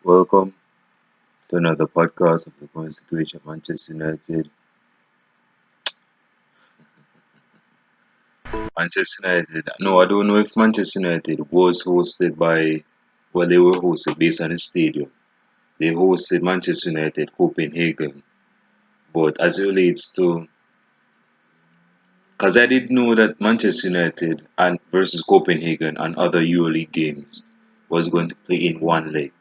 Welcome to another podcast of the Constitution Manchester United. Manchester United. No, I don't know if Manchester United was hosted by, well, they were hosted based on the stadium. They hosted Manchester United Copenhagen. But as it relates to, because I didn't know that Manchester United and versus Copenhagen and other EuroLeague games was going to play in one leg.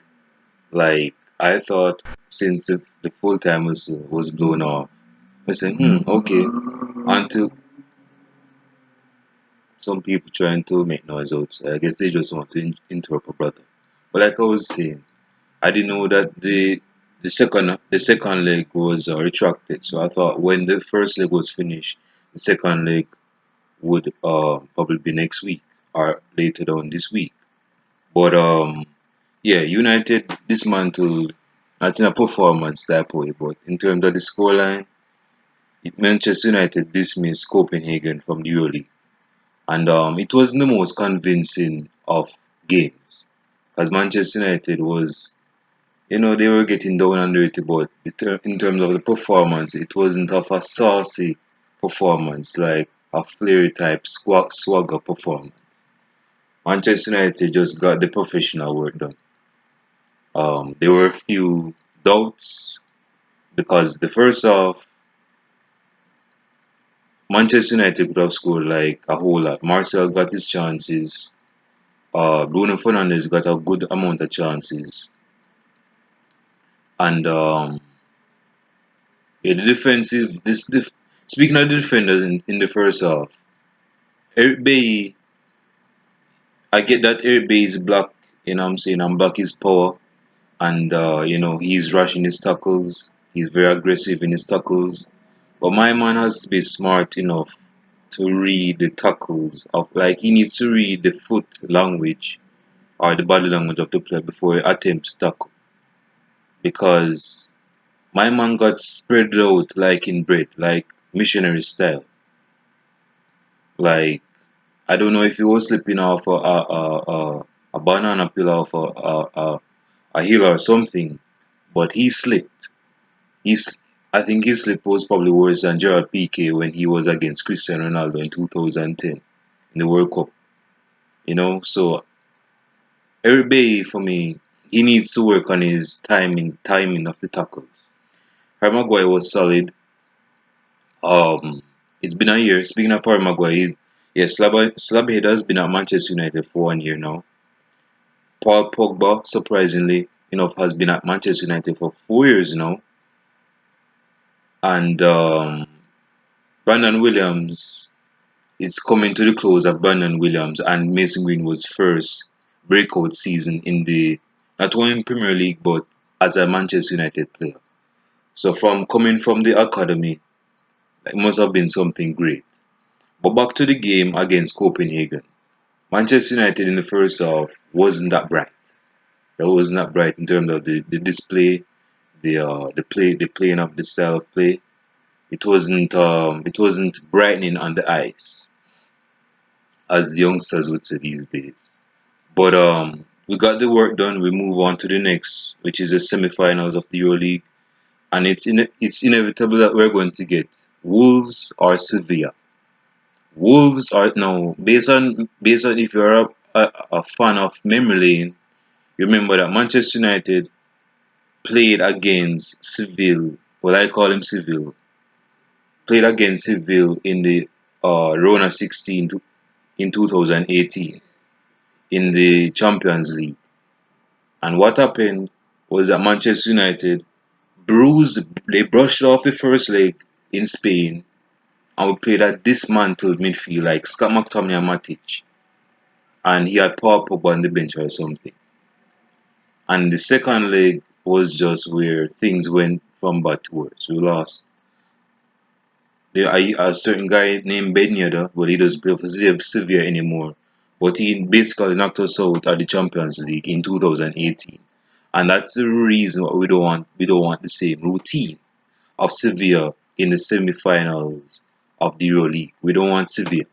Like, I thought since the full time was blown off, I said, okay. Until some people trying to make noise outside. I guess they just want to interrupt a brother. But like I was saying, I didn't know that the second leg was retracted. So I thought when the first leg was finished, the second leg would probably be next week or later on this week. But yeah, United dismantled not in a performance type way, but in terms of the scoreline, Manchester United dismissed Copenhagen from the EuroLeague. And it wasn't the most convincing of games, as Manchester United was, they were getting down and dirty, but in terms of the performance, it wasn't of a saucy performance like a flair type swagger performance. Manchester United just got the professional work done. There were a few doubts because the first half, Manchester United could have scored like a whole lot. Marcel got his chances. Bruno Fernandes got a good amount of chances, and yeah, the defensive. Speaking of the defenders in the first half, Eric Bay. I get that Eric Bay is black. You know what I'm saying? I'm black his power, and he's rushing his tackles. He's very aggressive in his tackles, but my man has to be smart enough to read the tackles of like he needs to read the foot language or the body language of the player before he attempts to tackle because my man got spread out like in bread, like missionary style. Like I don't know if he was slipping off a banana peel off a hill or something, but he slipped. He's I think his slip was probably worse than Gerard Piqué when he was against Cristiano Ronaldo in 2010 in the World Cup. So Eric Bay for me, he needs to work on his timing of the tackles. Harry Maguire was solid. It's been a year. Speaking of Harry Maguire, Slabhead has been at Manchester United for 1 year now. Paul Pogba, surprisingly enough, has been at Manchester United for 4 years now. And Brandon Williams is coming to the close of Brandon Williams and Mason Greenwood's first breakout season in the not only in Premier League but as a Manchester United player. So from coming from the academy, it must have been something great. But back to the game against Copenhagen. Manchester United in the first half wasn't that bright. It wasn't that bright in terms of the display, the playing of the style of play. It wasn't brightening on the eyes, as the youngsters would say these days. But we got the work done. We move on to the next, which is the semi-finals of the EuroLeague, and it's inevitable that we're going to get Wolves or Sevilla. Wolves are now based on if you're a fan of memory lane, you remember that Manchester United played against Seville. Well, I call him Seville. Played against Seville in the Rona 16 in 2018 in the Champions League. And what happened was that Manchester United they brushed off the first leg in Spain, and we played a dismantled midfield like Scott McTominay and Matic, and he had Paul Pogba on the bench or something. And the second leg was just where things went from bad to worse. We lost. A certain guy named Ben Yedder, but he doesn't play for Sevilla anymore. But he basically knocked us out at the Champions League in 2018. And that's the reason why we don't want the same routine of Sevilla in the semi-finals of the EuroLeague. We don't want Sevilla.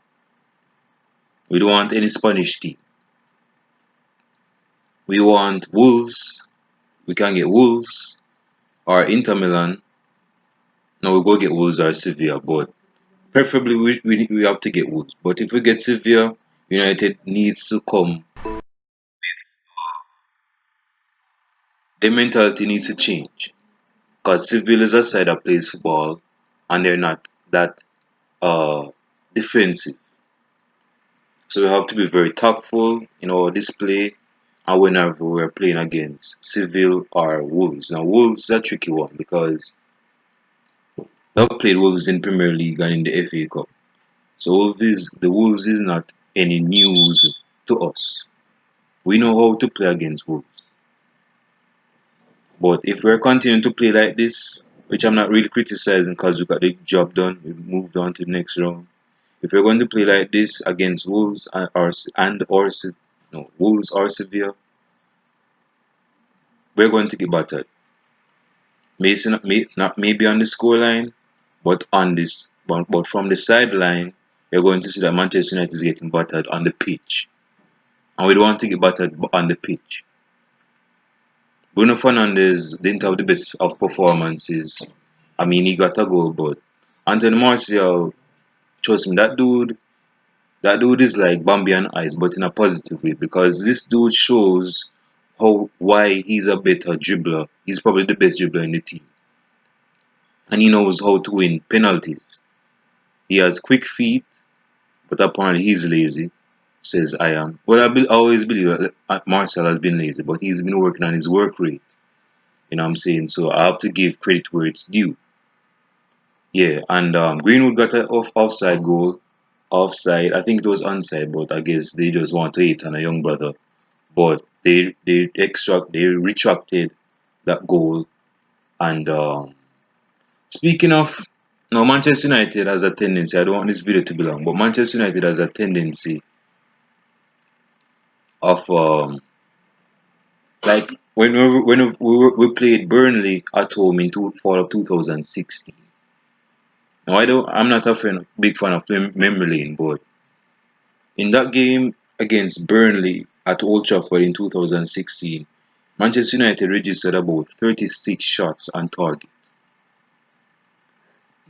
We don't want any Spanish team. We want Wolves We can get Wolves or Inter Milan. No, we go get Wolves or Sevilla, but preferably we have to get Wolves. But if we get Sevilla, United needs to come. Their mentality needs to change. Because Sevilla is a side that plays football and they're not that uh, defensive. So we have to be very tactful in our display and whenever we're playing against Seville or Wolves. Now Wolves is a tricky one because we have played Wolves in Premier League and in the FA Cup. So the Wolves is not any news to us. We know how to play against Wolves. But if we're continuing to play like this, which I'm not really criticizing because we got the job done, we moved on to the next round. If we're going to play like this against Wolves no, Wolves or Sevilla, we're going to get battered. Not maybe on the scoreline, but on this, but from the sideline, you're going to see that Manchester United is getting battered on the pitch, and we don't want to get battered on the pitch. Bruno Fernandes didn't have the best of performances. I mean, he got a goal, but Anthony Martial, trust me, that dude is like Bambi on ice, but in a positive way because this dude shows why he's a better dribbler. He's probably the best dribbler in the team, and he knows how to win penalties. He has quick feet, but apparently he's lazy. Says I am. Well, I always believe that Marcel has been lazy, but he's been working on his work rate. You know what I'm saying? So I have to give credit where it's due. Yeah, and Greenwood got an offside goal. Offside, I think it was onside, but I guess they just want to hit on a young brother. But they retracted that goal. And speaking of, no, Manchester United has a tendency. I don't want this video to be long, but Manchester United has a tendency of like when we played Burnley at home in fall of 2016. Now I'm not a big fan of memory lane, but in that game against Burnley at Old Trafford in 2016, Manchester United registered about 36 shots on target.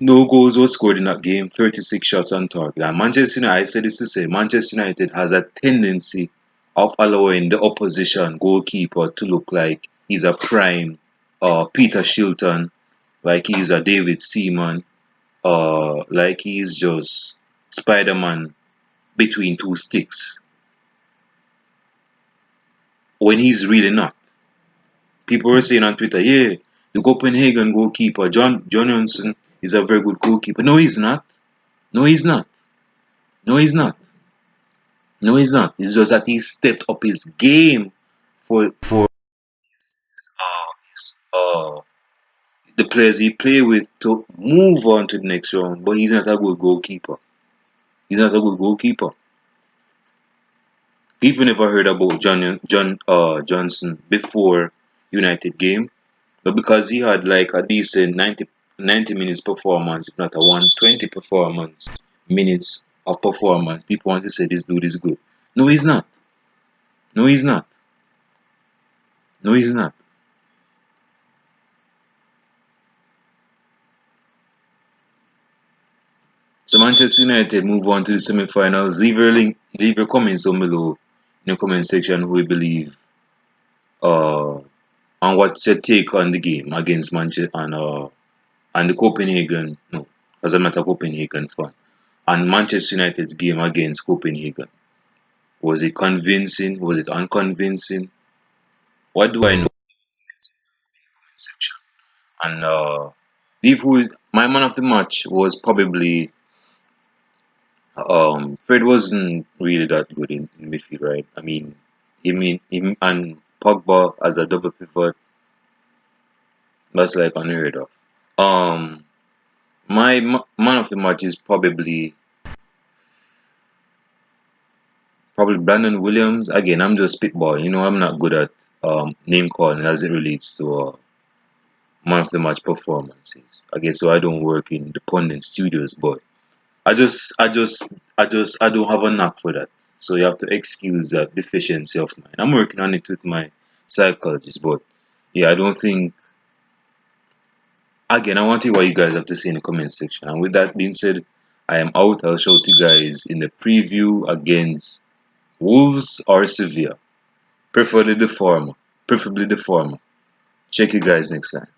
No goals were scored in that game, 36 shots on target. And Manchester United, I said this to say, Manchester United has a tendency of allowing the opposition goalkeeper to look like he's a prime Peter Shilton, like he's a David Seaman, like he's just Spider-Man between two sticks, when he's really not. People were saying on Twitter, yeah, the Copenhagen goalkeeper, John Johnson, is a very good goalkeeper. No, he's not. No, he's not. No, he's not. No, he's not. It's just that he stepped up his game for the players he play with to move on to the next round. But he's not a good goalkeeper. He's not a good goalkeeper. People never heard about Johnson before United game, but because he had like a decent 90 minutes performance, if not a 120 performance minutes of performance, people want to say this dude is good. No, he's not. No, he's not. No, he's not. So Manchester United move on to the semi-finals. Leave your comments down below in the comment section who you believe uh and what's your take on the game against Manchester and the Copenhagen. No, because I'm not a Copenhagen fan. And Manchester United's game against Copenhagen. Was it convincing? Was it unconvincing? What do I know? Section. And leave who my man of the match was probably Fred wasn't really that good in midfield, right? I mean, him and Pogba as a double pivot, that's like unheard of. Um, my man of the match is probably Brandon Williams. Again, I'm just spitball. I'm not good at name calling as it relates to man of the match performances. I guess so. I don't work in the pundit studios, but I don't have a knack for that. So you have to excuse that deficiency of mine. I'm working on it with my psychologist, but yeah, I don't think. Again, I want to hear what you guys have to say in the comment section. And with that being said, I am out. I'll show you guys in the preview against Wolves or Sevilla. Preferably the former. Preferably the former. Check you guys next time.